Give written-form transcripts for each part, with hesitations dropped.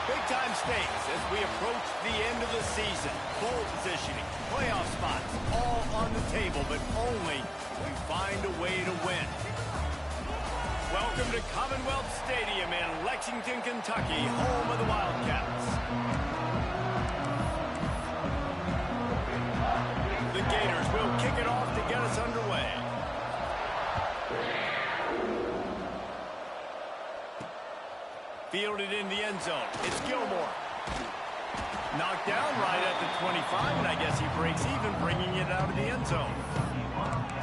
Big-time stakes as we approach the end of the season. Bowl positioning, playoff spots, all on the table, but only if we find a way to win. Welcome to Commonwealth Stadium in Lexington, Kentucky, home of the Wildcats. The Gators will kick it off to get us underway. Fielded in the end zone. It's Gilmore. Knocked down right at the 25, and I guess he breaks even, bringing it out of the end zone.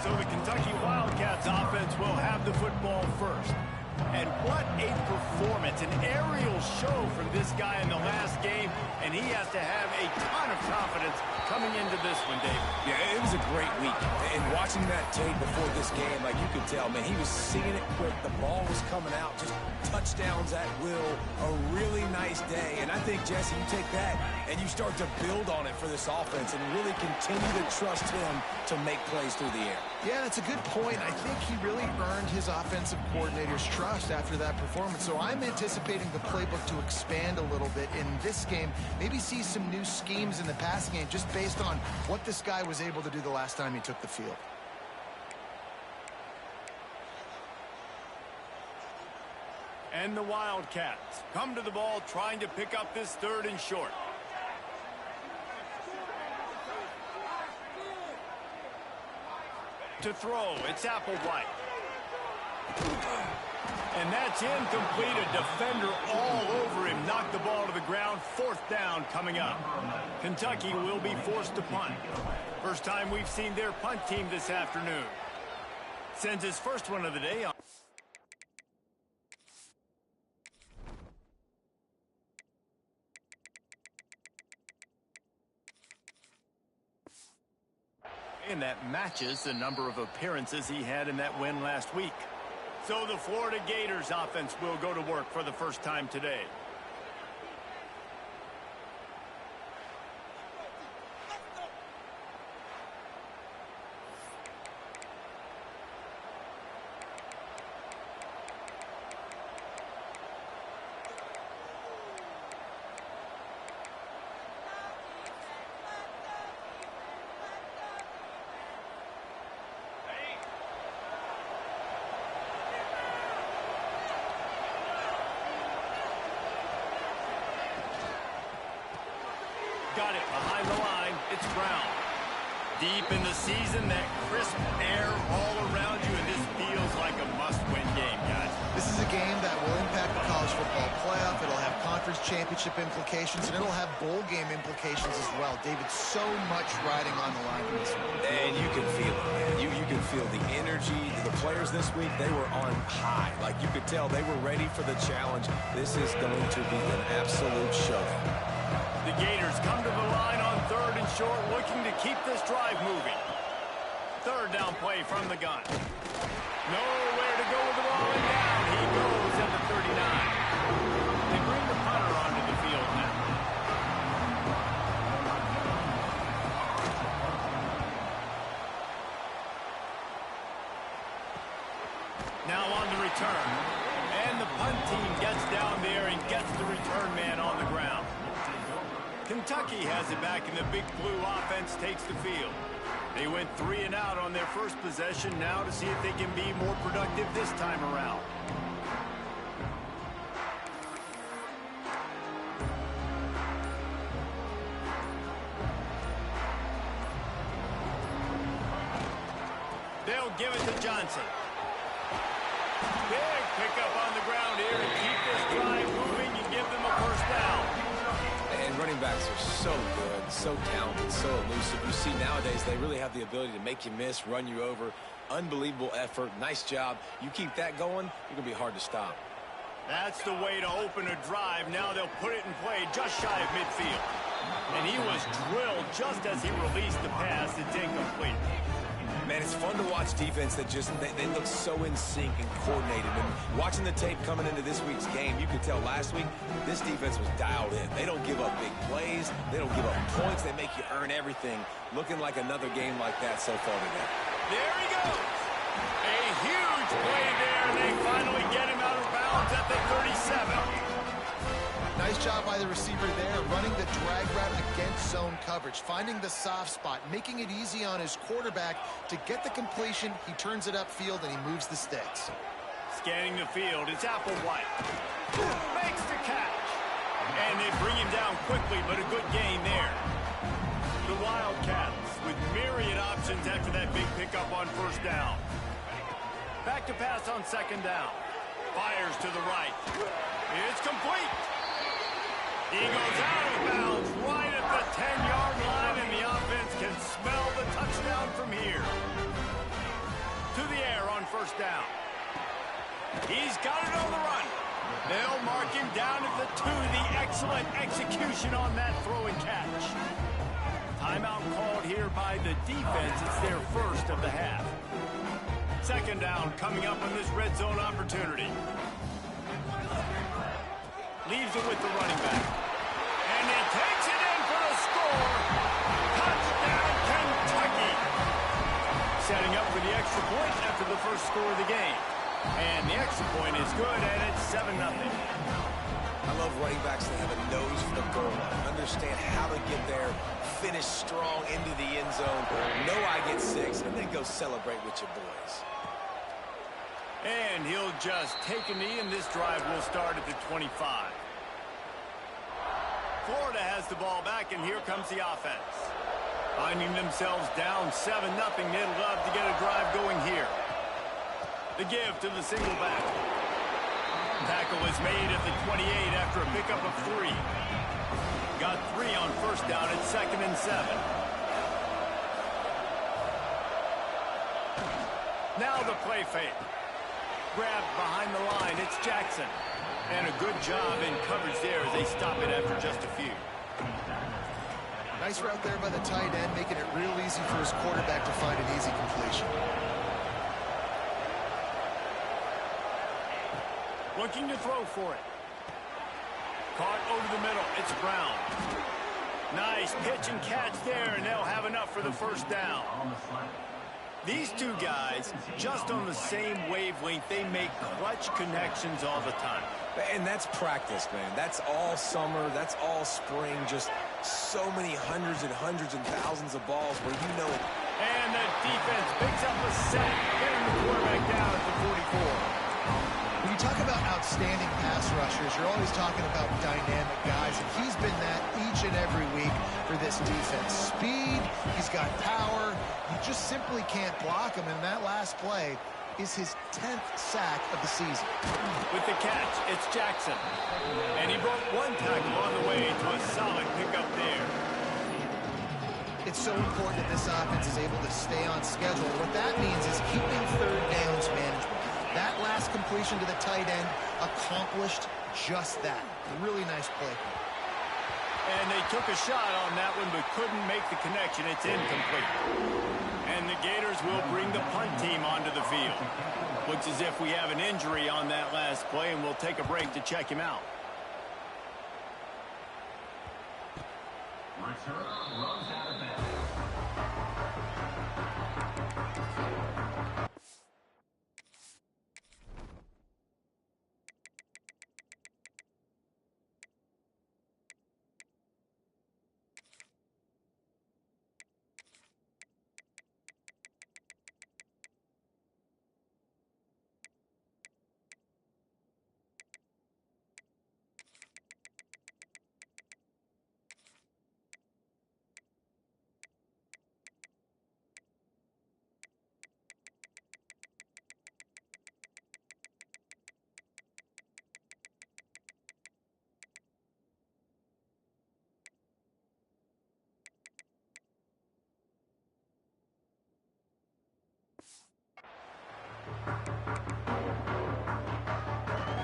So the Kentucky Wildcats offense will have the football first. And what a performance, an aerial show from this guy in the last game, and he has to have a ton of confidence coming into this one, David. Yeah, it was a great week. And watching that tape before this game, like you could tell, man, he was seeing it quick. The ball was coming out, just touchdowns at will. A really nice day. And I think, Jesse, you take that and you start to build on it for this offense and really continue to trust him to make plays through the air. Yeah, that's a good point. I think he really earned his offensive coordinator's trust after that performance. So I'm anticipating the playbook to expand a little bit in this game. Maybe see some new schemes in the passing game just based on what this guy was able to do the last time he took the field. And the Wildcats come to the ball trying to pick up this third and short. To throw, it's Applewhite. And that's incomplete. A defender all over him. Knocked the ball to the ground. Fourth down coming up. Kentucky will be forced to punt. First time we've seen their punt team this afternoon. Sends his first one of the day on. And that matches the number of appearances he had in that win last week. So the Florida Gators offense will go to work for the first time today. Got it behind the line. It's Brown. Deep in the season, that crisp air all around you, and this feels like a must-win game, guys. This is a game that will impact the college football playoff. It'll have conference championship implications, and it'll have bowl game implications as well. David, so much riding on the line in this one. And you can feel it, man. You can feel the energy. The players this week, they were on high. Like you could tell, they were ready for the challenge. This is going to be an absolute showdown. The Gators come to the line on third and short, looking to keep this drive moving. Third down play from the gun. Nowhere to go with the ball, and down he goes at the 39. They bring the punter onto the field now. Now on the return. And the punt team gets down there and gets the return man on the ground. Kentucky has it back, and the Big Blue offense takes the field. They went 3 and out on their first possession, now to see if they can be more productive this time around. They'll give it to Johnson. Big pickup on the ground here to keep this drive moving and give them a first down. And running backs are so good, so talented, so elusive. You see nowadays they really have the ability to make you miss, run you over. Unbelievable effort. Nice job. You keep that going, you're going to be hard to stop. That's the way to open a drive. Now they'll put it in play just shy of midfield. And he was drilled just as he released the pass. It's incomplete. Man, it's fun to watch defense that just, they look so in sync and coordinated. And watching the tape coming into this week's game, you could tell last week, this defense was dialed in. They don't give up big plays. They don't give up points. They make you earn everything. Looking like another game like that so far today. There he goes. A huge play there, and they finally get him out of bounds at the 37. Nice job by the receiver there, running the drag route against zone coverage, finding the soft spot, making it easy on his quarterback to get the completion. He turns it upfield, and he moves the sticks. Scanning the field, it's Applewhite. Makes the catch. And they bring him down quickly, but a good gain there. The Wildcats with myriad options after that big pickup on first down. Back to pass on second down. Fires to the right. It's complete. He goes out of bounds right at the 10-yard line, and the offense can smell the touchdown from here. To the air on first down. He's got it on the run. They'll mark him down at the 2. The excellent execution on that throw and catch. Timeout called here by the defense. It's their first of the half. Second down coming up on this red zone opportunity. Leaves it with the running back. And he takes it in for the score. Touchdown, Kentucky. Setting up for the extra point after the first score of the game. And the extra point is good, and it's 7-0. I love running backs that have a nose for the goal line. Understand how to get there, finish strong into the end zone, know I get 6, and then go celebrate with your boys. And he'll just take a knee, and this drive will start at the 25. Florida has the ball back, and here comes the offense. Finding themselves down 7-0, they'd love to get a drive going here. The give to the single back. Tackle is made at the 28 after a pickup of 3. Got 3 on first down at 2nd and 7. Now the play fake. Grabbed behind the line, it's Jackson. And a good job in coverage there as they stop it after just a few. Nice route there by the tight end, making it real easy for his quarterback to find an easy completion. Looking to throw for it. Caught over the middle. It's Brown. Nice pitch and catch there, and they'll have enough for the first down. These two guys, just on the same wavelength, they make clutch connections all the time. And that's practice, man. That's all summer. That's all spring. Just so many hundreds and thousands of balls where you know it. And the defense picks up a sack, getting the quarterback down at the 44. When you talk about outstanding pass rushers, you're always talking about dynamic guys, and he's been that each and every week for this defense. Speed, he's got power, you just simply can't block him, and that last play is his 10th sack of the season. With the catch, it's Jackson. And he broke one tackle on the way to a solid pickup there. It's so important that this offense is able to stay on schedule. What that means is keeping third downs management. That last completion to the tight end accomplished just that. A really nice play. And they took a shot on that one but couldn't make the connection. It's incomplete. And the Gators will bring the punt team onto the field. Looks as if we have an injury on that last play, and we'll take a break to check him out.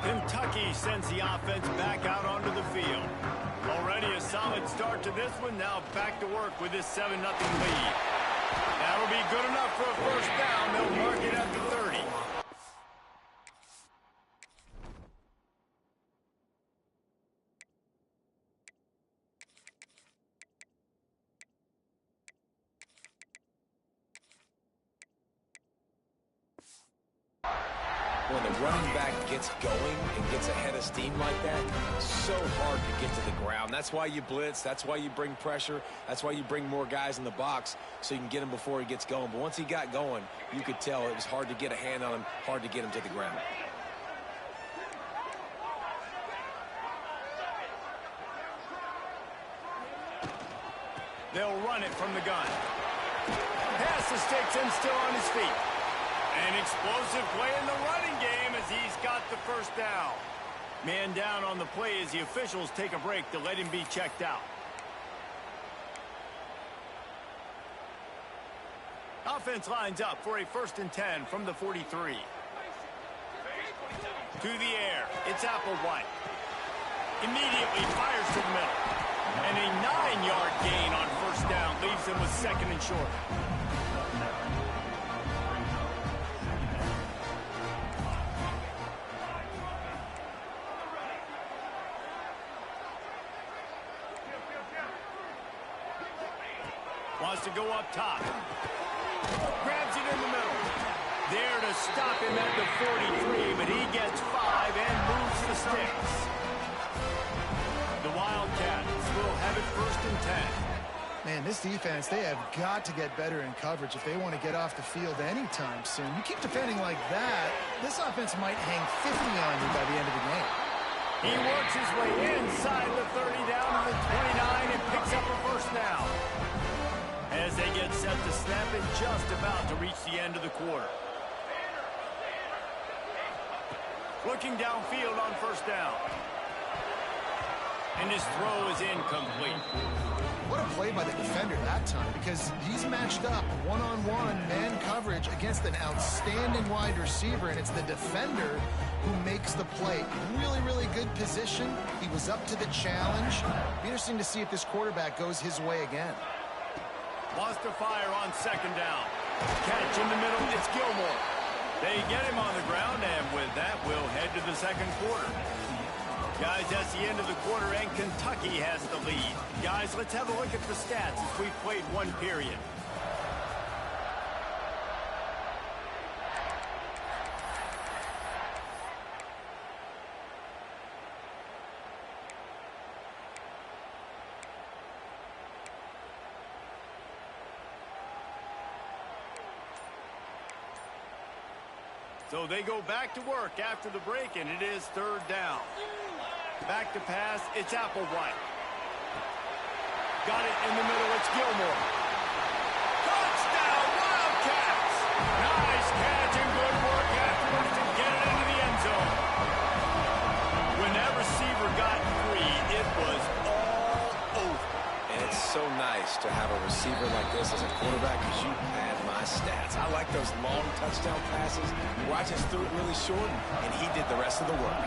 Kentucky sends the offense back out onto the field. Already a solid start to this one. Now back to work with this 7-0 lead. That'll be good enough for a first down. They'll mark it at the 30. Well, when the running back gets going and gets ahead of steam like that, so hard to get to the ground. That's why you blitz. That's why you bring pressure. That's why you bring more guys in the box so you can get him before he gets going. But once he got going, you could tell it was hard to get a hand on him, hard to get him to the ground. They'll run it from the gun. Pass the sticks and still on his feet. An explosive play in the running game as he's got the first down. Man down on the play as the officials take a break to let him be checked out. Offense lines up for a 1st and 10 from the 43. To the air, it's Applewhite. Immediately fires to the middle. And a 9-yard gain on 1st down leaves him with 2nd and short. Wants to go up top. Grabs it in the middle. There to stop him at the 43, but he gets 5 and moves the sticks. The Wildcats will have it 1st and 10. Man, this defense, they have got to get better in coverage if they want to get off the field anytime soon. You keep defending like that, this offense might hang 50 on you by the end of the game. He works his way inside the 30 down to the 29 and picks up a 1st down. As they get set to snap it, just about to reach the end of the quarter. Looking downfield on 1st down. And his throw is incomplete. What a play by the defender that time, because he's matched up one-on-one man coverage against an outstanding wide receiver, and it's the defender who makes the play. Really, really good position. He was up to the challenge. Be interesting to see if this quarterback goes his way again. Wants to fire on 2nd down. Catch in the middle, it's Gilmore. They get him on the ground, and with that, we'll head to the 2nd quarter. Guys, that's the end of the quarter, and Kentucky has the lead. Guys, let's have a look at the stats as we've played 1 period. So they go back to work after the break, and it is 3rd down. Back to pass, it's Applewhite. Got it in the middle, it's Gilmore. Touchdown, Wildcats! Nice catch and good work afterwards to get it into the end zone. When that receiver got free, it was all over. And it's so nice to have a receiver like this as a quarterback because you had my stats. I like those long touchdown passes. Rogers threw it really short, and he did the rest of the work.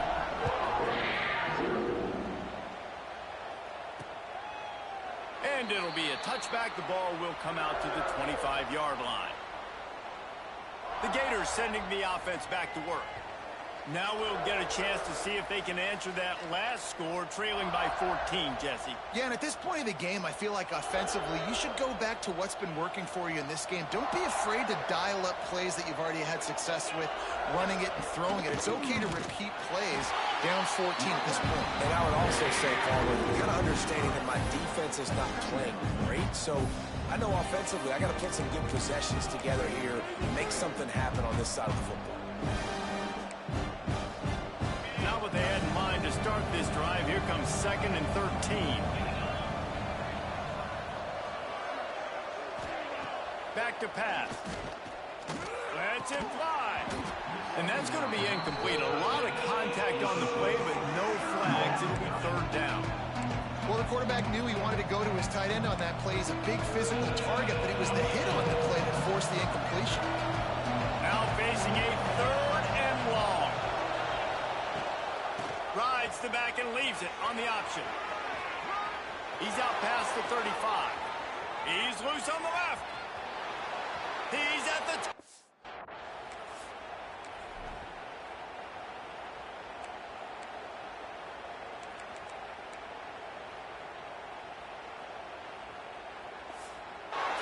And it'll be a touchback. The ball will come out to the 25-yard line. The Gators sending the offense back to work. Now we'll get a chance to see if they can answer that last score, trailing by 14, Jesse. Yeah, and at this point of the game, I feel like offensively, you should go back to what's been working for you in this game. Don't be afraid to dial up plays that you've already had success with, running it and throwing it. It's okay to repeat plays down 14 at this point. And I would also say, Carter, kind of understanding that my defense is not playing great, so I know offensively I got to put some good possessions together here and make something happen on this side of the football. Not what they had in mind to start this drive. Here comes 2nd and 13. Back to pass. Lets it fly. And that's going to be incomplete. A lot of contact on the play, but no flags. It'll be 3rd down. Well, the quarterback knew he wanted to go to his tight end on that play. He's a big physical target, but it was the hit on the play that forced the incompletion. Now facing a 3rd and long. Rides the back and leaves it on the option. He's out past the 35. He's loose on the left. He's at the...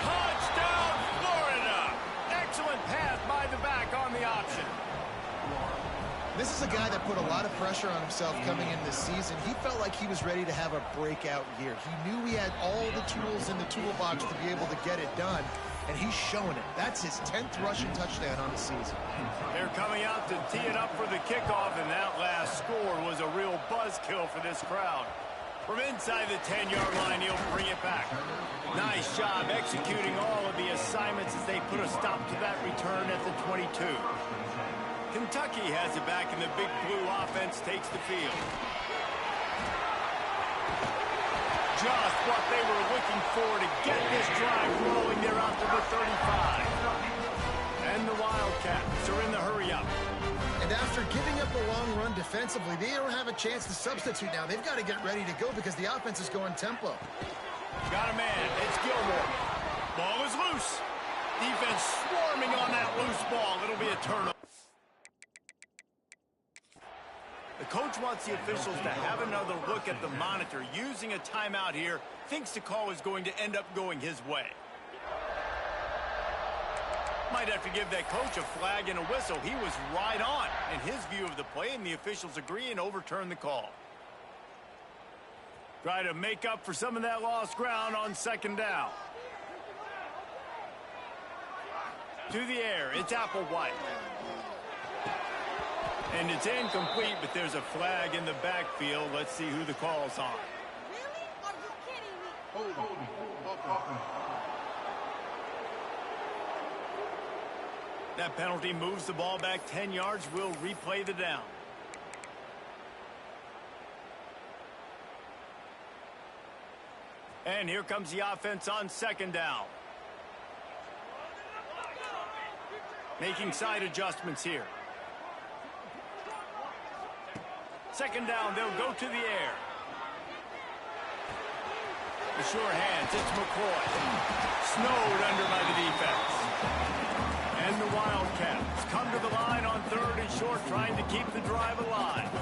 Touchdown, Florida! Excellent pass by the back on the option. is a guy that put a lot of pressure on himself coming in this season. He felt like he was ready to have a breakout year. He knew he had all the tools in the toolbox to be able to get it done, and he's showing it. That's his 10th rushing touchdown on the season. They're coming out to tee it up for the kickoff, and that last score was a real buzzkill for this crowd. From inside the 10-yard line, he'll bring it back. Nice job executing all of the assignments as they put a stop to that return at the 22. Kentucky has it back, and the Big Blue offense takes the field. Just what they were looking for to get this drive rolling. They're out to the 35. And the Wildcats are in the hurry-up. And after giving up a long run defensively, they don't have a chance to substitute now. They've got to get ready to go because the offense is going tempo. Got a man. It's Gilmore. Ball is loose. Defense swarming on that loose ball. It'll be a turnover. The coach wants the officials to have another look at the monitor. Using a timeout here, thinks the call is going to end up going his way. Might have to give that coach a flag and a whistle. He was right on in his view of the play, and the officials agree and overturn the call. Try to make up for some of that lost ground on second down. To the air, it's Applewhite. And it's incomplete, but there's a flag in the backfield. Let's see who the call's on. Really? Are you kidding me? That penalty moves the ball back 10 yards. We'll replay the down. And here comes the offense on second down. Making side adjustments here. Second down, they'll go to the air. The sure hands, it's McCoy. Snowed under by the defense. And the Wildcats come to the line on third and short, trying to keep the drive alive.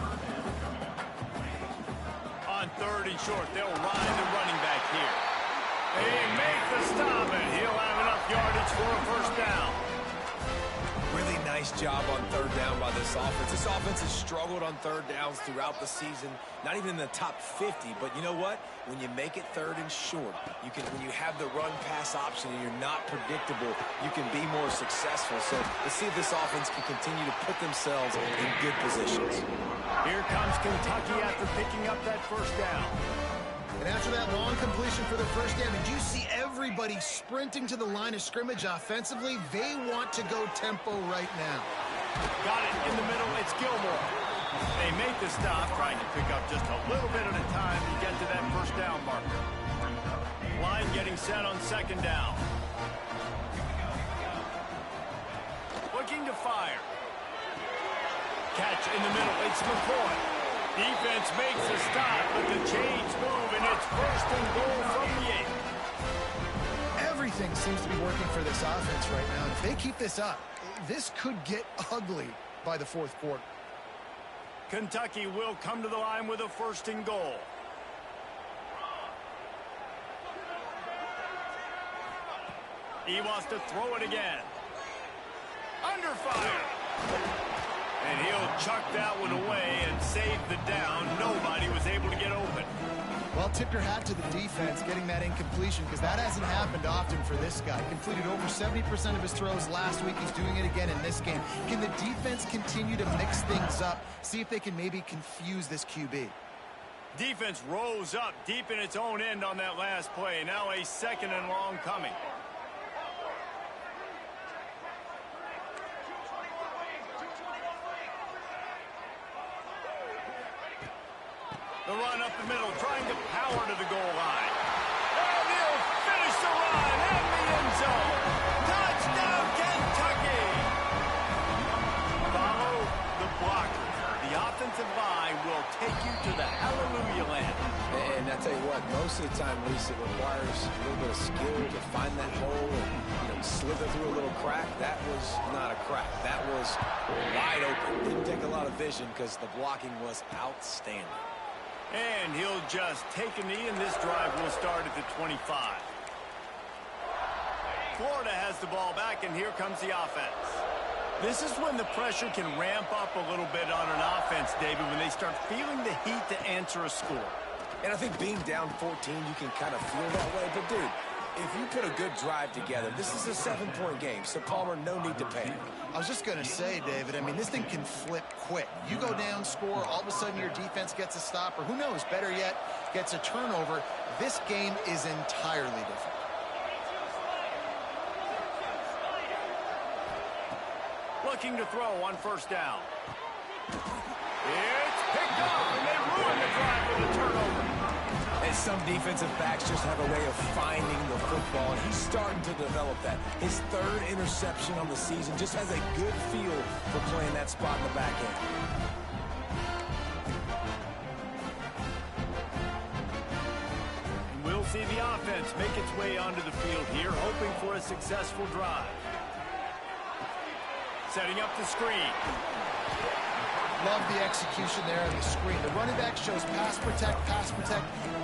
On third and short, they'll ride the running back here. They make the stop, and he'll have enough yardage for a first down. Really nice job on third down by this offense. This offense has struggled on third downs throughout the season, not even in the top 50. But you know what? When you make it third and short, when you have the run-pass option and you're not predictable, you can be more successful. So let's see if this offense can continue to put themselves in good positions. Here comes Kentucky after picking up that first down. And after that long completion for the first down, did you see everybody sprinting to the line of scrimmage offensively? They want to go tempo right now. Got it in the middle. It's Gilmore. They make the stop, trying to pick up just a little bit at a time to get to that first down marker. Line getting set on second down. Looking to fire. Catch in the middle. It's McCoy. Defense makes a stop, but the chains move, and it's first and goal from the 8. Everything seems to be working for this offense right now. And if they keep this up, this could get ugly by the fourth quarter. Kentucky will come to the line with a first and goal. He wants to throw it again. Under fire. And he'll chuck that one away and save the down. Nobody was able to get open. Well, tip your hat to the defense getting that incompletion, because that hasn't happened often for this guy. Completed over 70% of his throws last week. He's doing it again in this game. Can the defense continue to mix things up? See if they can maybe confuse this QB. Defense rose up deep in its own end on that last play. Now a second and long coming. The run up the middle, trying to power to the goal line. And he'll finish the run in the end zone. Touchdown, Kentucky! Follow the blocker. The offensive line will take you to the hallelujah land. And I tell you what, most of the time, Reese, it requires a little bit of skill to find that hole and slither through a little crack. That was not a crack. That was wide open. Didn't take a lot of vision because the blocking was outstanding. And he'll just take a knee, and this drive will start at the 25. Florida has the ball back, and here comes the offense. This is when the pressure can ramp up a little bit on an offense, David, when they start feeling the heat to answer a score. And I think being down 14, you can kind of feel that way. But, dude, if you put a good drive together, this is a 7-point game, so Palmer, no need to panic. I was just going to say, David, I mean, this thing can flip quick. You go down, score, all of a sudden your defense gets a stop, or who knows, better yet, gets a turnover. This game is entirely different. Looking to throw on first down. It's picked up, and they ruin the drive with a turnover. And some defensive backs just have a way of finding the football, and he's starting to develop that. His 3rd interception on the season, just has a good feel for playing that spot in the back end. We'll see the offense make its way onto the field here, hoping for a successful drive. Setting up the screen. Love the execution there on the screen. The running back shows pass protect.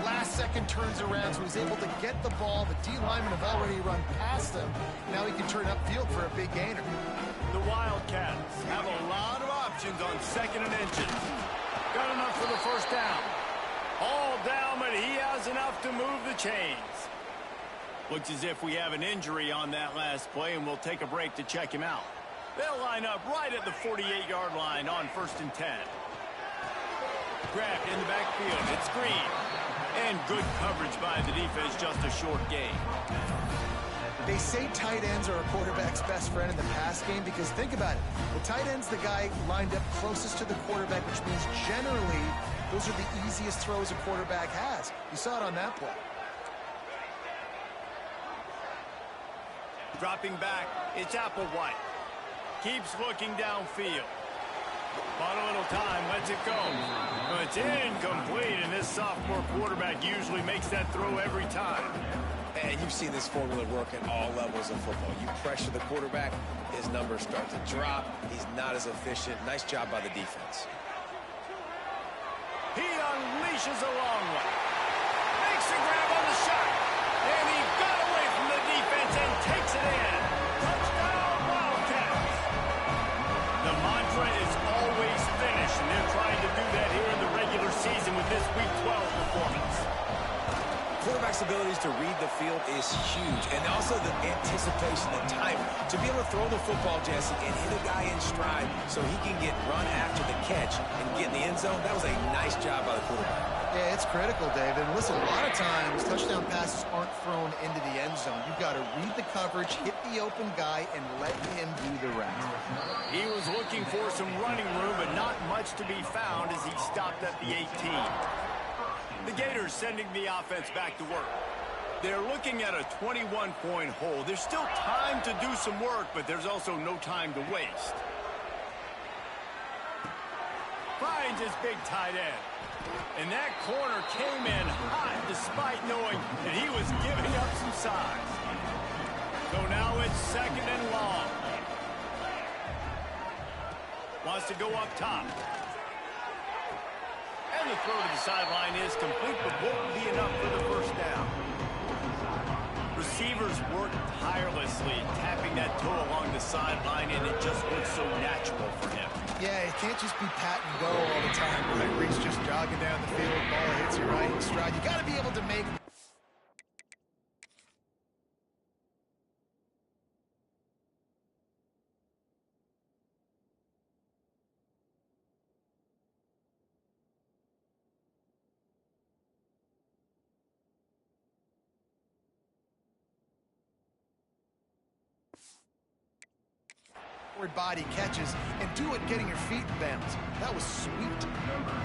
Last second turns around, so he's able to get the ball. The D linemen have already run past him. Now he can turn upfield for a big gainer. The Wildcats have a lot of options on 2nd and inches. Got enough for the first down. All down, but he has enough to move the chains. Looks as if we have an injury on that last play, and we'll take a break to check him out. They'll line up right at the 48-yard line on 1st and 10. Grabbed in the backfield. It's Green. And good coverage by the defense, just a short gain. They say tight ends are a quarterback's best friend in the pass game because think about it. The tight end's the guy lined up closest to the quarterback, which means generally those are the easiest throws a quarterback has. You saw it on that play. Dropping back, it's Applewhite. Keeps looking downfield. Bought a little time, lets it go. But it's incomplete, and this sophomore quarterback usually makes that throw every time. And you've seen this formula work at all levels of football. You pressure the quarterback, his numbers start to drop. He's not as efficient. Nice job by the defense. He unleashes a long one. Makes the grab on the shot. And he got away from the defense and takes it in. Touchdown, Wildcats. The mantra is always finish, and they're trying to do that here in the regular season with this Week 12 performance. Quarterback's abilities to read the field is huge, and also the anticipation, the timing. To be able to throw the football, Jesse, and hit a guy in stride so he can get run after the catch and get in the end zone, that was a nice job by the quarterback. Yeah, it's critical, David. And listen, a lot of times touchdown passes aren't thrown into the end zone. You've got to read the coverage, hit the open guy, and let him do the rest. He was looking for some running room, but not much to be found as he stopped at the 18. The Gators sending the offense back to work. They're looking at a 21-point hole. There's still time to do some work, but there's also no time to waste. Finds his big tight end. And that corner came in hot despite knowing that he was giving up some size. So now it's 2nd and long. Wants to go up top. And the throw to the sideline is complete, but won't be enough for the first down. Receivers work tirelessly, tapping that toe along the sideline, and it just looks so natural for him. Yeah, it can't just be pat and go all the time, right? Where he's just jogging down the field, ball hits you right in stride. You got to be able to make... body catches and do it getting your feet in bounds. That was sweet.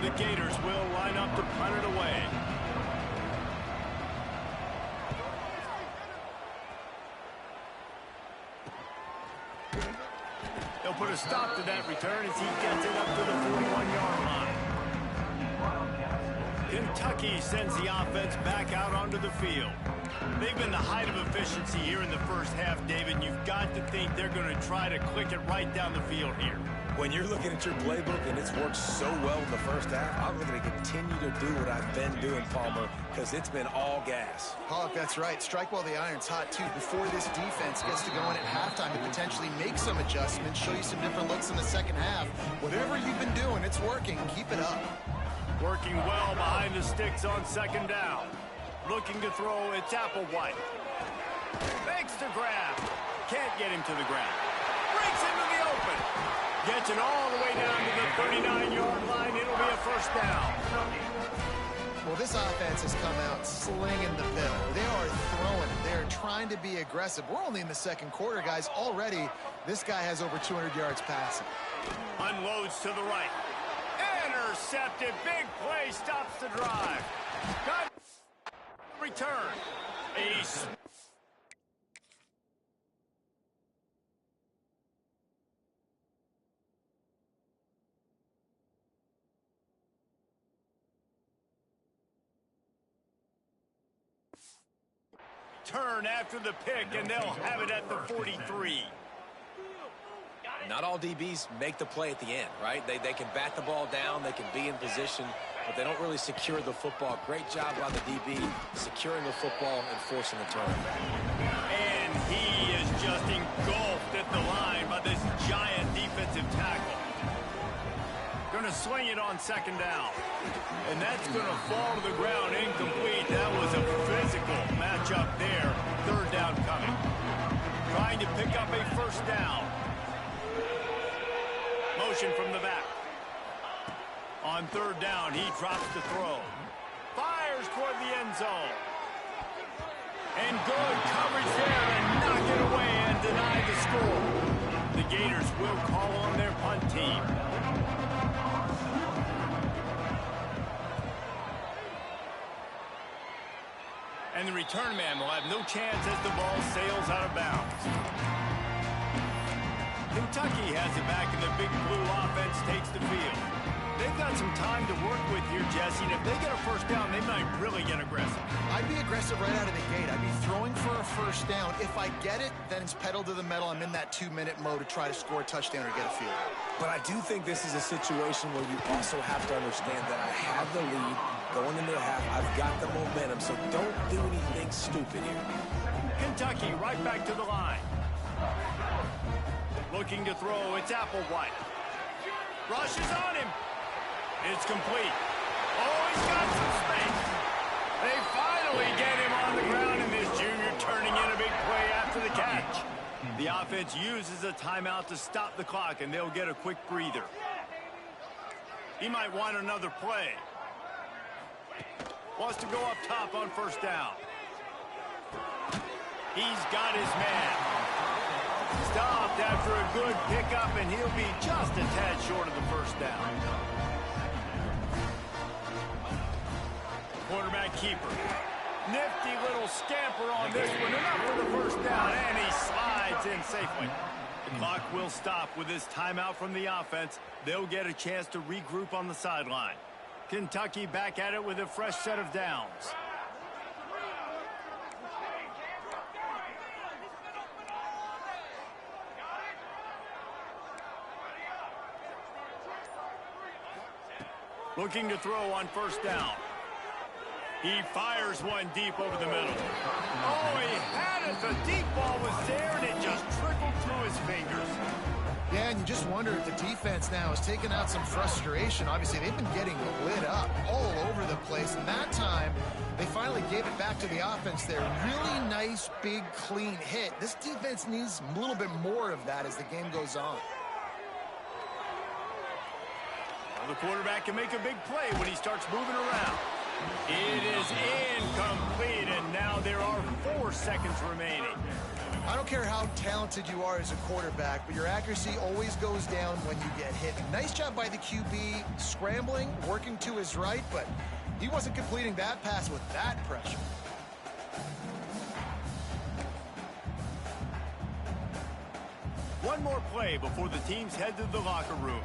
The Gators will line up to punt it away. They'll put a stop to that return as he gets it up to the 41-yard line. Kentucky sends the offense back out onto the field. They've been the height of efficiency here in the first half, David, and you've got to think they're going to try to click it right down the field here. When you're looking at your playbook and it's worked so well in the first half, I'm going to continue to do what I've been doing, Palmer, because it's been all gas. Pollock, that's right. Strike while the iron's hot, too. Before this defense gets to go in at halftime to potentially make some adjustments, show you some different looks in the second half. Whatever you've been doing, it's working. Keep it up. Working well behind the sticks on second down. Looking to throw, it's Applewhite. Makes the grab. Can't get him to the ground. Breaks into the open. Gets it all the way down to the 39-yard line. It'll be a first down. Well, this offense has come out slinging the pill. They are throwing it. They are trying to be aggressive. We're only in the second quarter, guys. Already, this guy has over 200 yards passing. Unloads to the right. Intercepted. Big play. Stops the drive. Got return. Ace. Turn after the pick, and they'll have it at the 43. Not all DBs make the play at the end, right? They can bat the ball down, they can be in position, but they don't really secure the football. Great job by the DB securing the football and forcing the turn. And he is just engulfed at the line by this giant defensive tackle. Going to swing it on second down. And that's going to fall to the ground incomplete. That was a physical matchup there. Third down coming. Trying to pick up a first down. Motion from the back. On third down, he drops the throw. Fires toward the end zone. And good coverage there and knock it away and deny the score. The Gators will call on their punt team. And the return man will have no chance as the ball sails out of bounds. Kentucky has it back, and the big blue offense takes the field. They've got some time to work with here, Jesse, and if they get a first down, they might really get aggressive. I'd be aggressive right out of the gate. I'd be throwing for a first down. If I get it, then it's pedal to the metal. I'm in that 2-minute mode to try to score a touchdown or get a field. But I do think this is a situation where you also have to understand that I have the lead going into the half. I've got the momentum, so don't do anything stupid here. Kentucky right back to the line. Looking to throw, it's Applewhite. Rushes on him. It's complete. Oh, he's got some space. They finally get him on the ground, and this junior turning in a big play after the catch. The offense uses a timeout to stop the clock, and they'll get a quick breather. He might want another play. Wants to go up top on first down. He's got his man. Stopped after a good pickup, and he'll be just a tad short of the first down. Quarterback keeper. Nifty little scamper on this one. Enough for the first down, and he slides in safely. The clock will stop with this timeout from the offense. They'll get a chance to regroup on the sideline. Kentucky back at it with a fresh set of downs. Looking to throw on first down. He fires one deep over the middle. Oh, he had it. The deep ball was there, and it just trickled through his fingers. Yeah, and you just wonder if the defense now has taken out some frustration. Obviously, they've been getting lit up all over the place. And that time, they finally gave it back to the offense there. Really nice, big, clean hit. This defense needs a little bit more of that as the game goes on. Well, the quarterback can make a big play when he starts moving around. It is incomplete, and now there are 4 seconds remaining. I don't care how talented you are as a quarterback, but your accuracy always goes down when you get hit. Nice job by the QB, scrambling, working to his right, but he wasn't completing that pass with that pressure. One more play before the teams head to the locker rooms.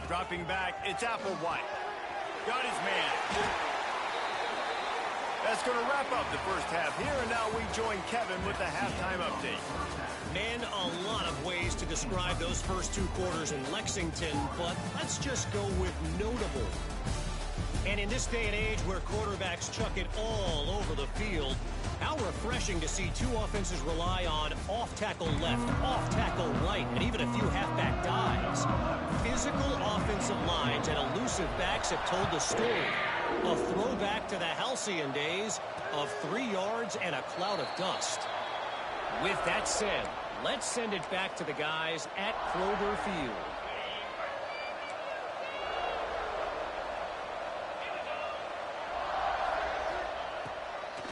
Dropping back, it's Applewhite. Got his man. Best going to wrap up the first half here, and now we join Kevin with the halftime update. Man, a lot of ways to describe those first 2 quarters in Lexington, but let's just go with notable. And in this day and age where quarterbacks chuck it all over the field, how refreshing to see 2 offenses rely on off-tackle left, off-tackle right, and even a few halfback dives. Physical offensive lines and elusive backs have told the story. A throwback to the halcyon days of 3 yards and a cloud of dust. With that said, let's send it back to the guys at Kroger Field.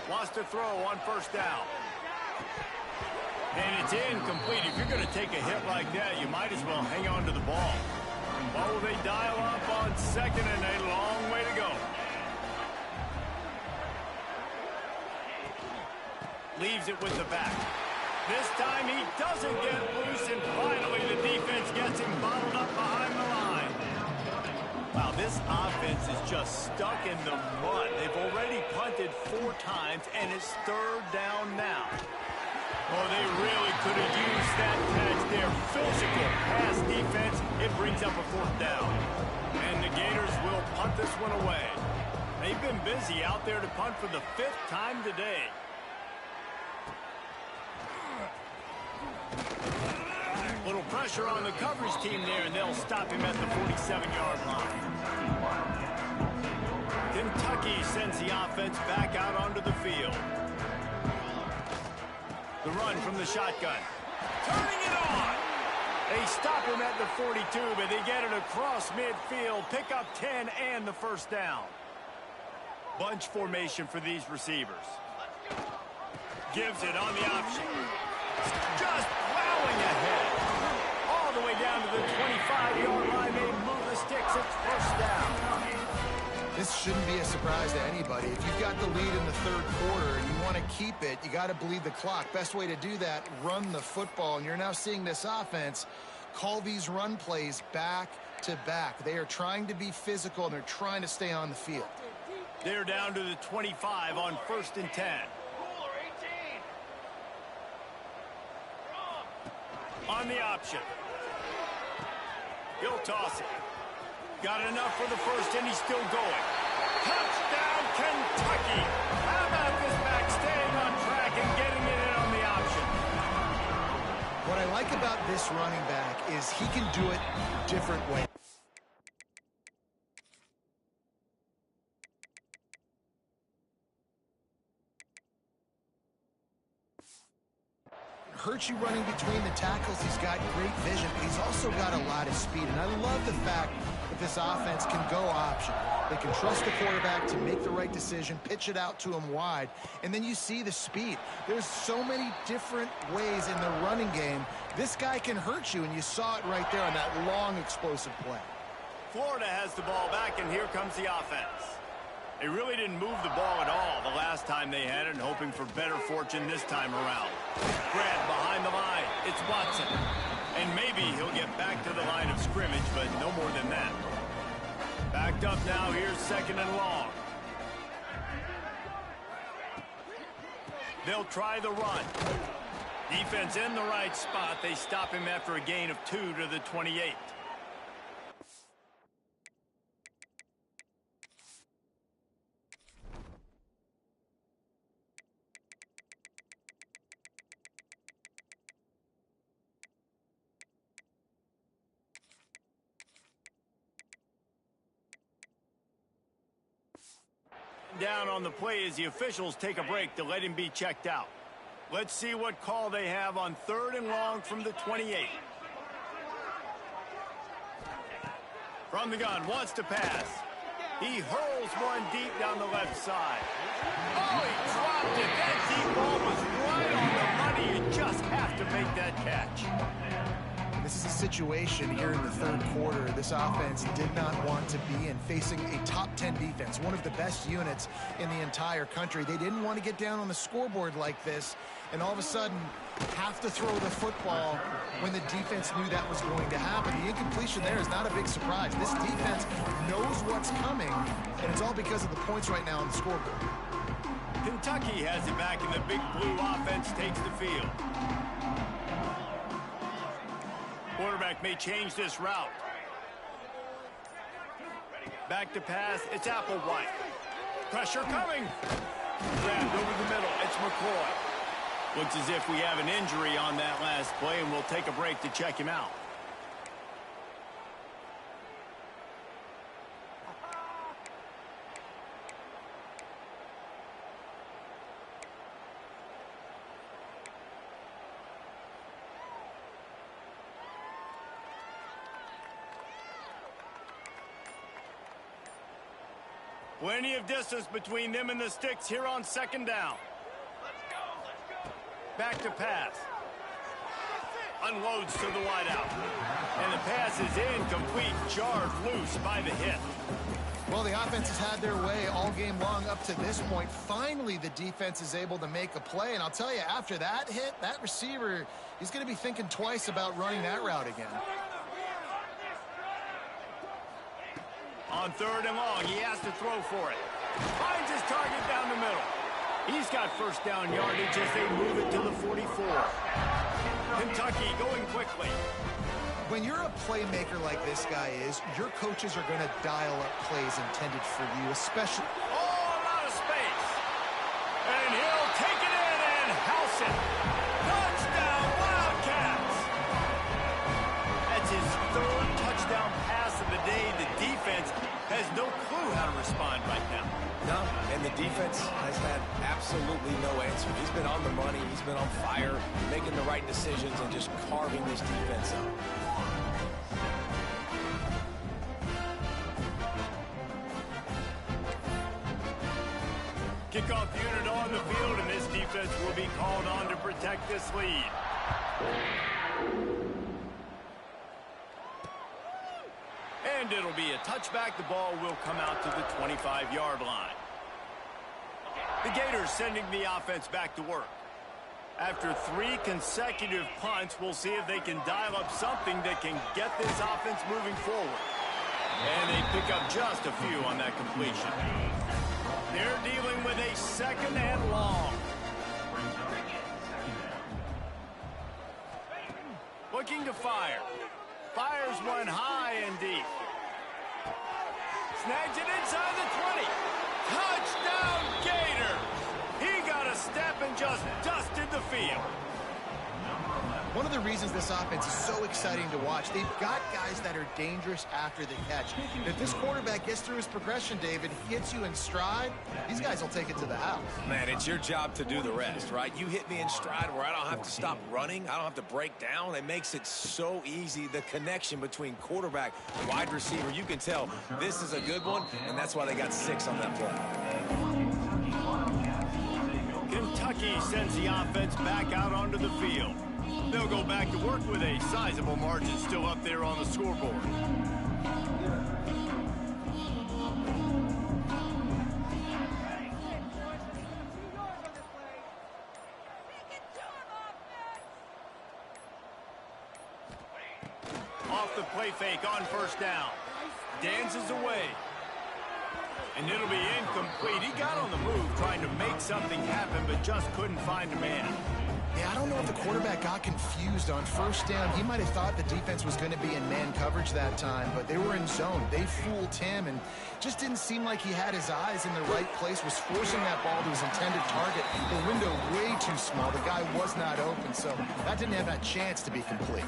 Wants to throw on first down. And it's incomplete. If you're going to take a hit like that, you might as well hang on to the ball. What will they dial up on second, and a long way to go. Leaves it with the back. This time he doesn't get loose, and finally the defense gets him bottled up behind the line. Wow, this offense is just stuck in the mud. They've already punted 4 times, and it's 3rd down now. Oh, they really could have used that catch there. Physical pass defense. It brings up a 4th down. And the Gators will punt this one away. They've been busy out there to punt for the 5th time today. Little pressure on the coverage team there, and they'll stop him at the 47-yard line. Kentucky sends the offense back out onto the field. The run from the shotgun. Turning it on! They stop him at the 42, but they get it across midfield. Pick up 10 and the 1st down. Bunch formation for these receivers. Gives it on the option. Just plowing ahead. All the way down to the 25-yard line. They move the sticks. It's 1st down. This shouldn't be a surprise to anybody. If you've got the lead in the 3rd quarter and you want to keep it, you got to bleed the clock. Best way to do that, run the football. And you're now seeing this offense call these run plays back to back. They are trying to be physical, and they're trying to stay on the field. They're down to the 25 on 1st and 10. On the option. He'll toss it. Got enough for the 1st, and he's still going. Touchdown, Kentucky! How about this back staying on track and getting it in on the option? What I like about this running back is he can do it different ways. Hurts you running between the tackles. He's got great vision, but he's also got a lot of speed. And I love the fact that this offense can go option. They can trust the quarterback to make the right decision, pitch it out to him wide, and then you see the speed. There's so many different ways in the running game. This guy can hurt you, and you saw it right there on that long, explosive play. Florida has the ball back, and here comes the offense. They really didn't move the ball at all the last time they had it, and hoping for better fortune this time around. Grant behind the line. It's Watson. And maybe he'll get back to the line of scrimmage, but no more than that. Backed up now. Here's 2nd and long. They'll try the run. Defense in the right spot. They stop him after a gain of 2 to the 28. Down on the play as the officials take a break to let him be checked out. Let's see what call they have on 3rd and long from the 28. From the gun, wants to pass. He hurls one deep down the left side. Oh, he dropped it. That deep ball was right on the money. You just have to make that catch. This is a situation here in the 3rd quarter this offense did not want to be in, facing a top 10 defense, one of the best units in the entire country. They didn't want to get down on the scoreboard like this and all of a sudden have to throw the football when the defense knew that was going to happen. The incompletion there is not a big surprise. This defense knows what's coming, and it's all because of the points right now on the scoreboard. Kentucky has it back, and the Big Blue offense takes the field. Quarterback may change this route. Back to pass. It's Applewhite. Pressure coming. Grabbed over the middle. It's McCoy. Looks as if we have an injury on that last play, and we'll take a break to check him out. Plenty of distance between them and the sticks here on second down. Back to pass. Unloads to the wideout. And the pass is incomplete, jarred loose by the hit. Well, the offense has had their way all game long up to this point. Finally, the defense is able to make a play. And I'll tell you, after that hit, that receiver, he's going to be thinking twice about running that route again. On third and long, he has to throw for it. Finds his target down the middle. He's got first down yardage as they move it to the 44. Kentucky going quickly. When you're a playmaker like this guy is, your coaches are going to dial up plays intended for you, especially... All out of space. And he'll take it in and house it. Touchdown, Wildcats. That's his third touchdown pass of the day. The defense has no clue how to respond right now. No, and the defense has had absolutely no answer. He's been on the money. He's been on fire, making the right decisions and just carving this defense up. Kickoff unit on the field, and this defense will be called on to protect this lead. And it'll be a touchback. The ball will come out to the 25-yard line. The Gators sending the offense back to work. After 3 consecutive punts, we'll see if they can dial up something that can get this offense moving forward. And they pick up just a few on that completion. They're dealing with a second and long. Looking to fire. Fires one high and deep. Snags it inside the 20. Touchdown, Gators! He got a step and just dusted the field. One of the reasons this offense is so exciting to watch, they've got guys that are dangerous after the catch. If this quarterback gets through his progression, David, he hits you in stride, these guys will take it to the house. Man, it's your job to do the rest, right? You hit me in stride where I don't have to stop running. I don't have to break down. It makes it so easy. The connection between quarterback and wide receiver, you can tell this is a good one, and that's why they got 6 on that play. Kentucky sends the offense back out onto the field. They'll go back to work with a sizable margin still up there on the scoreboard. Off the play fake on first down. Dances away. And it'll be incomplete. He got on the move trying to make something happen, but just couldn't find a man. Yeah, I don't know if the quarterback got confused on first down. He might have thought the defense was going to be in man coverage that time, but they were in zone. They fooled him and just didn't seem like he had his eyes in the right place, was forcing that ball to his intended target. The window way too small. The guy was not open, so that didn't have that chance to be complete.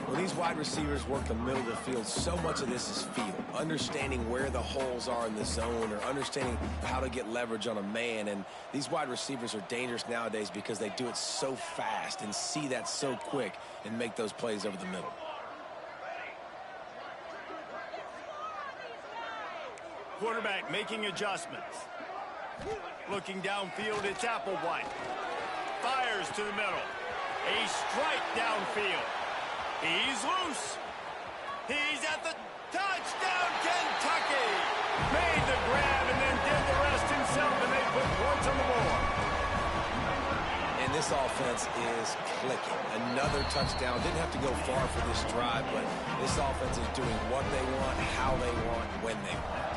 When these wide receivers work the middle of the field, so much of this is feel. Understanding where the holes are in the zone or understanding how to get leverage on a man. And these wide receivers are dangerous nowadays because they do it so fast and see that so quick and make those plays over the middle. Quarterback making adjustments. Looking downfield, it's Applewhite. Fires to the middle. A strike downfield. He's loose. He's at the touchdown, Kentucky. Made the grab and then did the rest himself, and they put points on the board. And this offense is clicking. Another touchdown. Didn't have to go far for this drive, but this offense is doing what they want, how they want, when they want.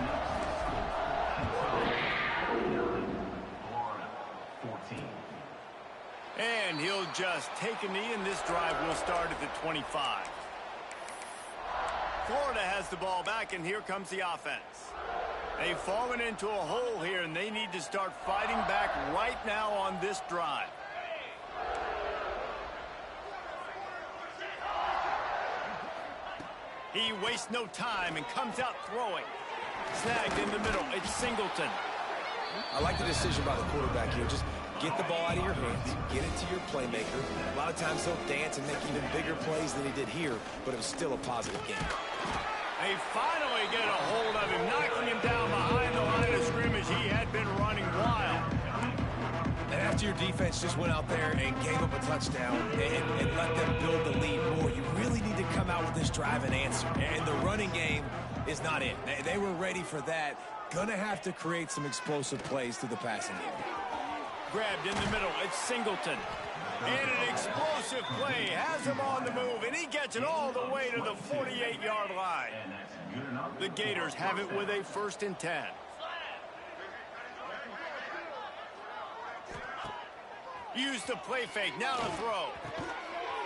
And he'll just take a knee, and this drive will start at the 25. Florida has the ball back, and here comes the offense. They've fallen into a hole here, and they need to start fighting back right now on this drive. He wastes no time and comes out throwing. Snagged in the middle. It's Singleton. I like the decision by the quarterback here. Just get the ball out of your hands, get it to your playmaker. A lot of times he'll dance and make even bigger plays than he did here, but it was still a positive game. They finally get a hold of him, knocking him down behind the line of scrimmage. He had been running wild. And after your defense just went out there and gave up a touchdown and let them build the lead more, you really need to come out with this drive and answer. And the running game is not it. They were ready for that. Gonna have to create some explosive plays through the passing game. Grabbed in the middle. It's Singleton. And an explosive play has him on the move, and he gets it all the way to the 48-yard line. The Gators have it with a 1st and 10. Use the play fake. Now to throw.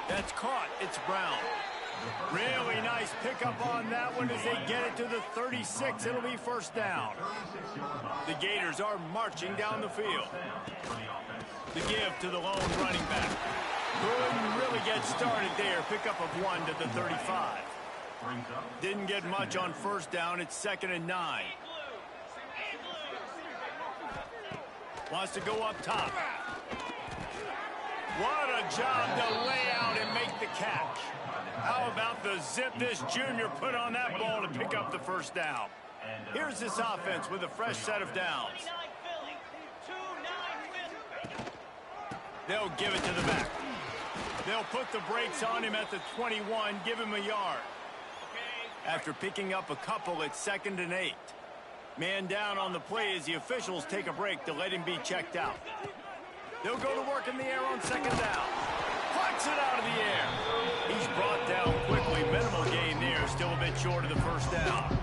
That's caught. It's Brown. Really nice pickup on that one as they get it to the 36. It'll be 1st down. The Gators are marching down the field. The give to the lone running back. Couldn't really get started there. Pickup of 1 to the 35. Didn't get much on 1st down. It's 2nd and 9. Wants to go up top. What a job to lay out and make the catch. How about the zip this junior put on that ball to pick up the 1st down? Here's this offense with a fresh set of downs. They'll give it to the back. They'll put the brakes on him at the 21, give him a yard. After picking up a couple, it's 2nd and 8. Man down on the play as the officials take a break to let him be checked out. They'll go to work in the air on 2nd down. Plucks it out of the air. He's brought down quickly. Minimal gain there. Still a bit short of the 1st down.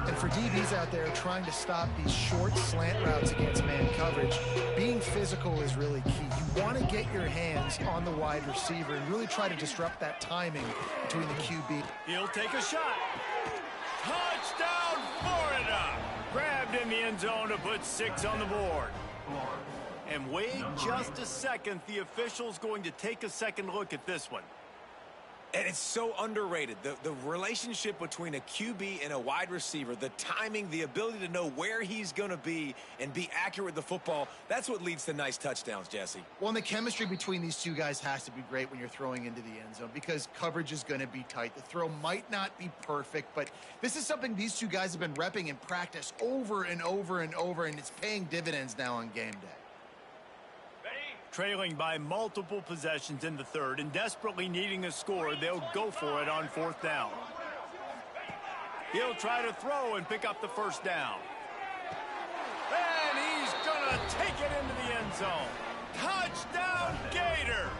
And for DBs out there trying to stop these short slant routes against man coverage, being physical is really key. You want to get your hands on the wide receiver and really try to disrupt that timing between the QB. He'll take a shot. Touchdown, Florida! Grabbed in the end zone to put 6 on the board. And wait just a second. The official's going to take a second look at this one. And it's so underrated. The relationship between a QB and a wide receiver, the timing, the ability to know where he's going to be and be accurate with the football, that's what leads to nice touchdowns, Jesse. Well, and the chemistry between these two guys has to be great when you're throwing into the end zone because coverage is going to be tight. The throw might not be perfect, but this is something these two guys have been repping in practice over and over and over, and it's paying dividends now on game day. Trailing by multiple possessions in the 3rd and desperately needing a score, they'll go for it on 4th down. He'll try to throw and pick up the 1st down. And he's going to take it into the end zone. Touchdown, Gators!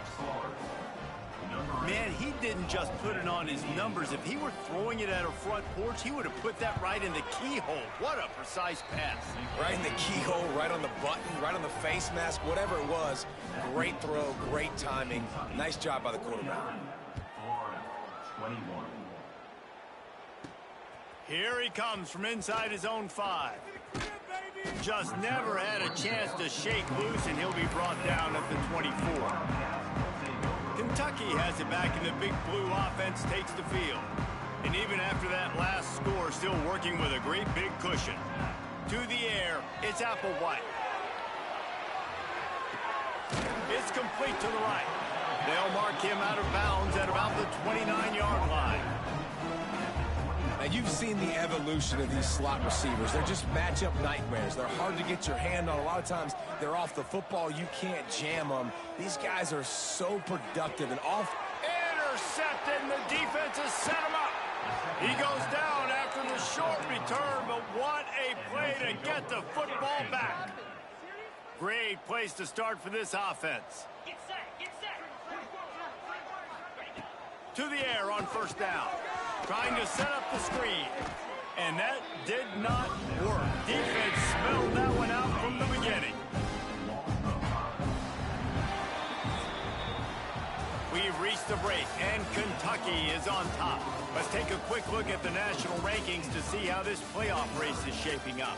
Man, he didn't just put it on his numbers. If he were throwing it at a front porch, he would have put that right in the keyhole. What a precise pass. Right in the keyhole, right on the button, right on the face mask, whatever it was. Great throw, great timing. Nice job by the quarterback. Here he comes from inside his own 5. Just never had a chance to shake loose, and he'll be brought down at the 24. Kentucky has it back, and the big blue offense takes the field. And even after that last score, still working with a great big cushion. To the air, it's Applewhite. It's complete to the right. They'll mark him out of bounds at about the 29-yard line. Now, you've seen the evolution of these slot receivers. They're just matchup nightmares. They're hard to get your hand on. A lot of times, they're off the football. You can't jam them. These guys are so productive and off. Intercepted, and the defense has set him up. He goes down after the short return, but what a play to get the football back. Great place to start for this offense. Get set, get set. To the air on 1st down. Trying to set up the screen. And that did not work. Defense smelled that one out from the beginning. missed the break, and Kentucky is on top. Let's take a quick look at the national rankings to see how this playoff race is shaping up.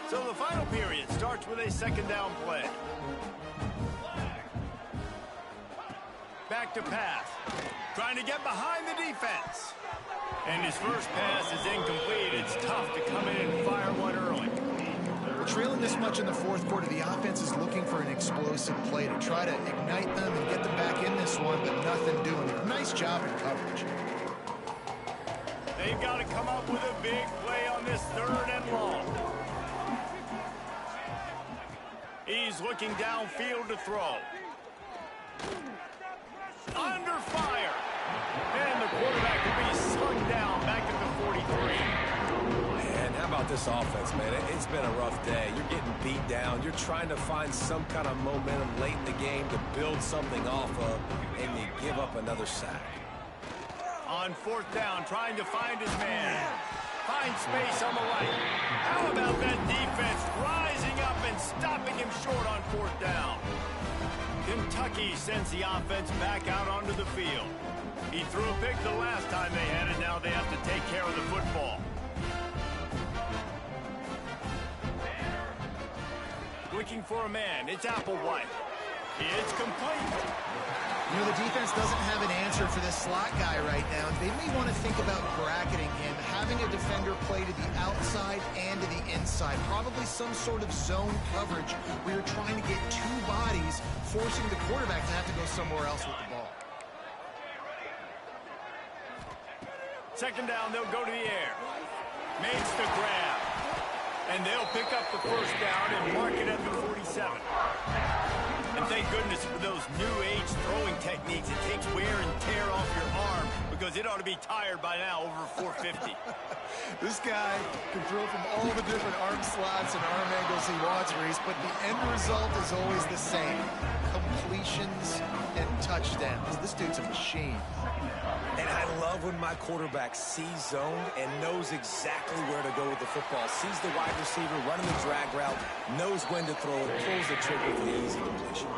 So the final period starts with a second down play. Back to pass. Trying to get behind the defense. And his first pass is incomplete. It's tough to come in and fire one early. We're trailing this much in the fourth quarter. The offense is looking for an explosive play to try to ignite them and get them back in this one, but nothing doing. Nice job in coverage. They've got to come up with a big play on this third and long. He's looking downfield to throw. Under fire. And the quarterback will be slung down back at the 43. Man, how about this offense, man? It's been a rough day. You're getting beat down. You're trying to find some kind of momentum late in the game to build something off of, and you give up another sack. On fourth down, trying to find his man. Find space on the right. How about that defense rising up and stopping him short on fourth down? Kentucky sends the offense back out onto the field. He threw a pick the last time they had it. Now they have to take care of the football. Looking for a man. It's Applewhite. It's complete. You know, the defense doesn't have an answer for this slot guy right now. They may want to think about bracketing him, having a defender play to the outside and to the inside. Probably some sort of zone coverage where you're trying to get two bodies, forcing the quarterback to have to go somewhere else with the ball. Second down, they'll go to the air. Makes the grab. And they'll pick up the first down and mark it at the 47. And thank goodness for those new age throwing techniques. It takes wear and tear off your arm because it ought to be tired by now, over 450. This guy can throw from all the different arm slots and arm angles he wants, Reese, but the end result is always the same. Completions and touchdowns. This dude's a machine. And I love when my quarterback sees zone and knows exactly where to go with the football. Sees the wide receiver running the drag route, knows when to throw it, pulls the trigger for the easy completion.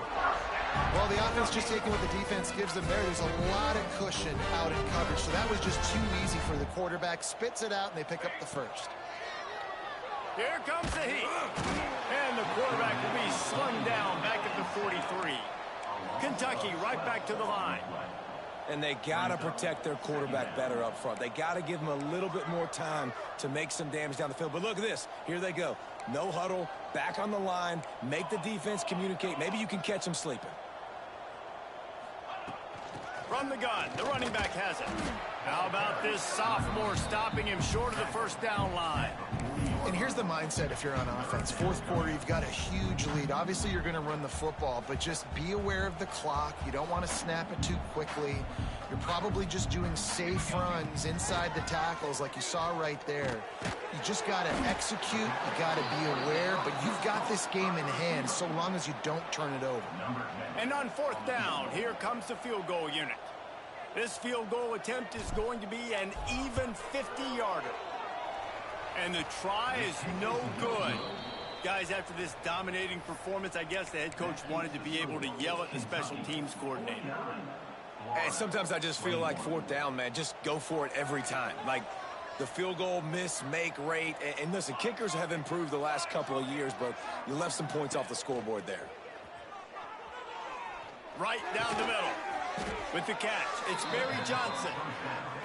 Well, the offense just taking what the defense gives them there. There's a lot of cushion out in coverage, so that was just too easy for the quarterback. Spits it out, and they pick up the first. Here comes the heat. And the quarterback will be slung down back at the 43. Kentucky right back to the line. And they got to protect their quarterback better up front. They got to give him a little bit more time to make some damage down the field. But look at this. Here they go. No huddle, back on the line, make the defense communicate. Maybe you can catch them sleeping. From the gun, the running back has it. How about this sophomore stopping him short of the first down line? And here's the mindset if you're on offense. Fourth quarter, you've got a huge lead. Obviously, you're going to run the football, but just be aware of the clock. You don't want to snap it too quickly. You're probably just doing safe runs inside the tackles like you saw right there. You just got to execute. You got to be aware, but you've got this game in hand so long as you don't turn it over. And on fourth down, here comes the field goal unit. This field goal attempt is going to be an even 50-yarder. And the try is no good. Guys, after this dominating performance, I guess the head coach wanted to be able to yell at the special teams coordinator. And sometimes I just feel like fourth down, man, just go for it every time. Like the field goal miss, make rate. And listen, kickers have improved the last couple of years, but you left some points off the scoreboard there. Right down the middle. With the catch, it's Barry Johnson.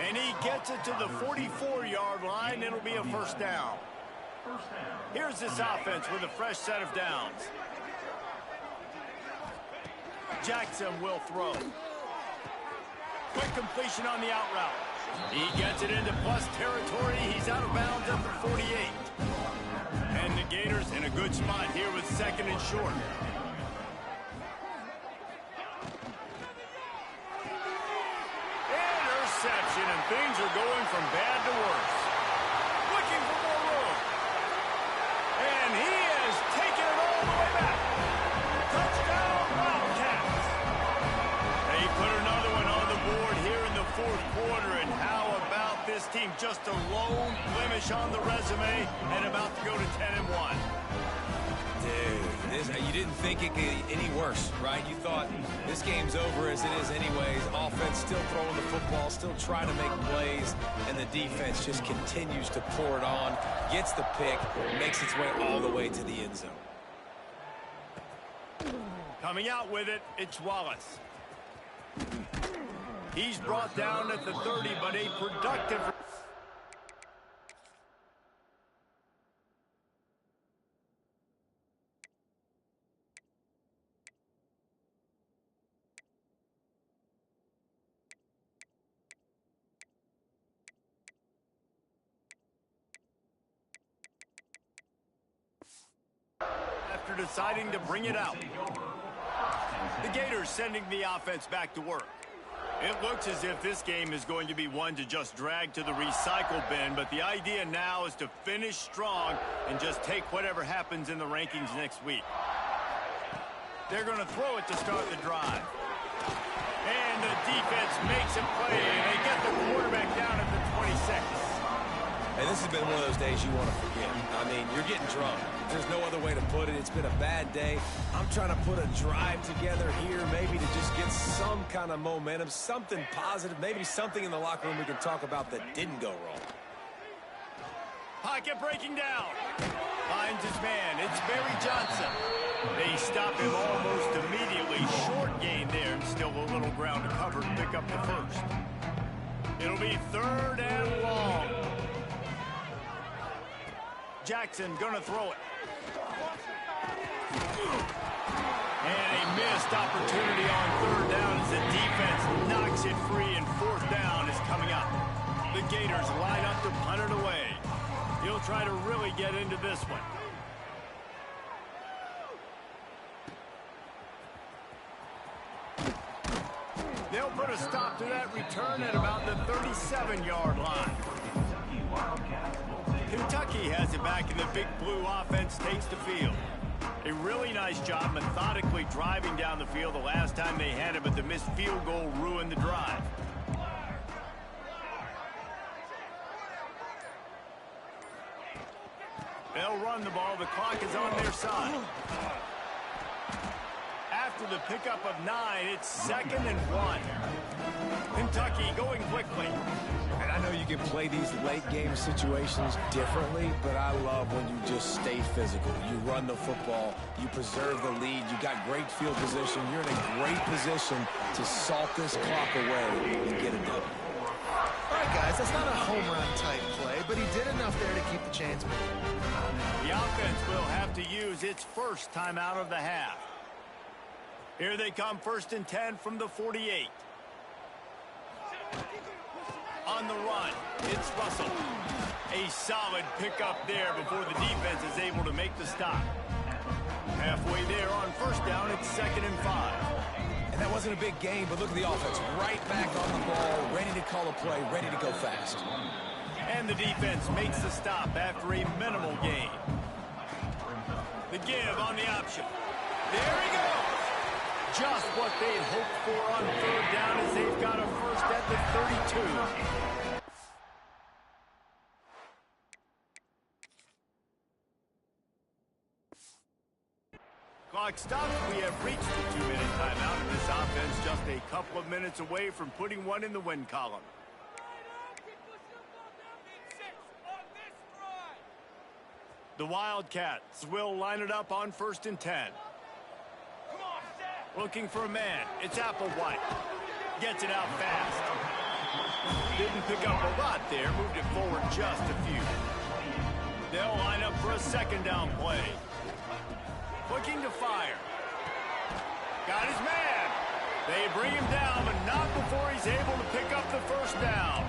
And he gets it to the 44-yard line. It'll be a first down. Here's this offense with a fresh set of downs. Jackson will throw. Quick completion on the out route. He gets it into plus territory. He's out of bounds at the 48. And the Gators in a good spot here with second and short. Interception, and things are going from bad to worse. Looking for more room. And he has taken it all the way back. Touchdown, Wildcats. just a lone blemish on the resume and about to go to 10-1. Dude, you didn't think it could get any worse, right? You thought this game's over as it is anyways. Offense still throwing the football, still trying to make plays, and the defense just continues to pour it on, gets the pick, makes its way all the way to the end zone. Coming out with it, it's Wallace. He's brought down at the 30, but a productive... After deciding to bring it out. The Gators sending the offense back to work. It looks as if this game is going to be one to just drag to the recycle bin, but the idea now is to finish strong and just take whatever happens in the rankings next week. They're going to throw it to start the drive. And the defense makes a play, and they get the quarterback down at the 26. And this has been one of those days you want to forget. I mean, you're getting drunk. There's no other way to put it. It's been a bad day. I'm trying to put a drive together here, maybe to just get some kind of momentum, something positive, maybe something in the locker room we can talk about that didn't go wrong. Pocket breaking down. Finds his man. It's Barry Johnson. They stop him almost immediately. Short gain there, and still a little ground to cover to pick up the first. It'll be 3rd and long. Jackson gonna throw it. And a missed opportunity on 3rd down as the defense knocks it free, and 4th down is coming up. The Gators line up to punt it away. He'll try to really get into this one. They'll put a stop to that return at about the 37-yard line. Kentucky has it back, and the Big Blue offense takes the field. A really nice job methodically driving down the field the last time they had it, but the missed field goal ruined the drive. They'll run the ball. The clock is on their side. After the pickup of 9, it's 2nd and 1. Kentucky going quickly. And I know you can play these late-game situations differently, but I love when you just stay physical. You run the football, you preserve the lead, you got great field position, you're in a great position to salt this clock away and get it done. All right, guys, that's not a home run type play, but he did enough there to keep the chains moving. The offense will have to use its first timeout of the half. Here they come, 1st and 10 from the 48. On the run, it's Russell. A solid pickup there before the defense is able to make the stop. Halfway there on 1st down, it's 2nd and 5. And that wasn't a big gain, but look at the offense. Right back on the ball, ready to call a play, ready to go fast. And the defense makes the stop after a minimal gain. The give on the option. There he goes. Just what they'd hoped for on 3rd down as they've got a first at the 32. Clock stops. We have reached the 2-minute timeout, and this offense just a couple of minutes away from putting one in the win column. The Wildcats will line it up on 1st and 10. Looking for a man. It's Applewhite. Gets it out fast. Didn't pick up a lot there. Moved it forward just a few. They'll line up for a 2nd down play. Looking to fire. Got his man. They bring him down, but not before he's able to pick up the 1st down.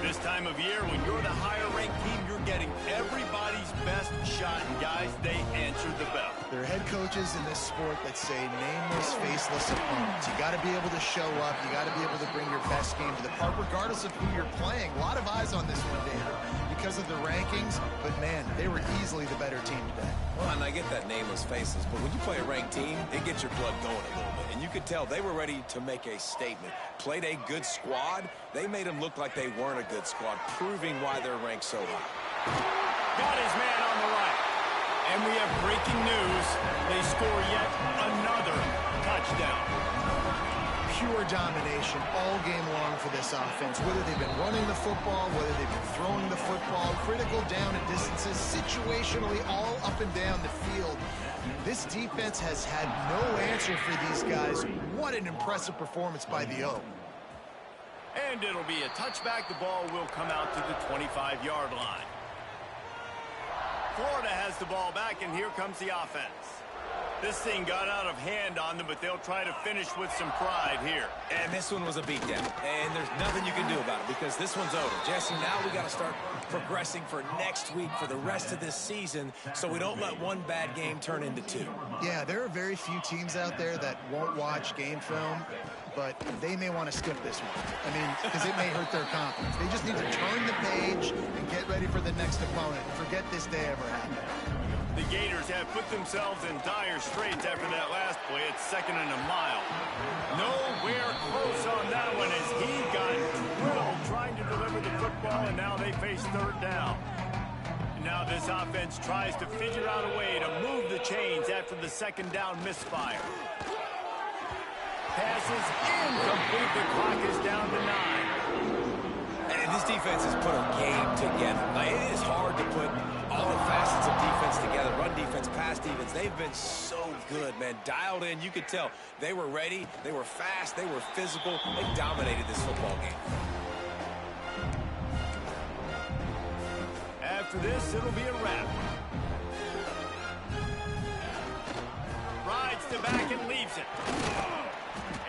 This time of year, when you're the higher-ranked team, you're getting everybody's best shot, and guys, they answered the bell. Their head coach coaches in this sport that say nameless, faceless opponents. You got to be able to show up. You got to be able to bring your best game to the park, regardless of who you're playing. A lot of eyes on this one, David, because of the rankings. But, man, they were easily the better team today. Well, and I get that nameless faces, but when you play a ranked team, it gets your blood going a little bit. And you could tell they were ready to make a statement. Played a good squad. They made them look like they weren't a good squad, proving why they're ranked so high. Got his man on the right. And we have breaking news. They score yet another touchdown. Pure domination all game long for this offense. Whether they've been running the football, whether they've been throwing the football, critical down and distances, situationally all up and down the field. This defense has had no answer for these guys. What an impressive performance by the O. And it'll be a touchback. The ball will come out to the 25-yard line. Florida has the ball back, and here comes the offense. This thing got out of hand on them, but they'll try to finish with some pride here. And this one was a beatdown. And there's nothing you can do about it because this one's over. Jesse, now we got to start progressing for next week, for the rest of this season, so we don't let one bad game turn into two. Yeah, there are very few teams out there that won't watch game film, but they may want to skip this one. I mean, because it may hurt their confidence. They just need to turn the page and get ready for the next opponent. Forget this day ever happened. The Gators have put themselves in dire straits after that last play. It's 2nd and a mile. Nowhere close on that one as he got drilled trying to deliver the football, and now they face 3rd down. Now this offense tries to figure out a way to move the chains after the 2nd down misfire. Passes incomplete. The clock is down to 9. And this defense has put a game together. Like, it is hard to put all the facets of defense together. Run defense, pass defense. They've been so good, man. Dialed in. You could tell they were ready. They were fast. They were physical. They dominated this football game. After this, it'll be a wrap. Rides to back and leaves it.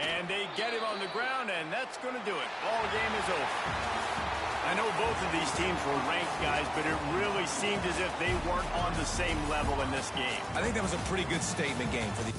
And they get him on the ground, and that's going to do it. Ball game is over. I know both of these teams were ranked, guys, but it really seemed as if they weren't on the same level in this game. I think that was a pretty good statement game for the...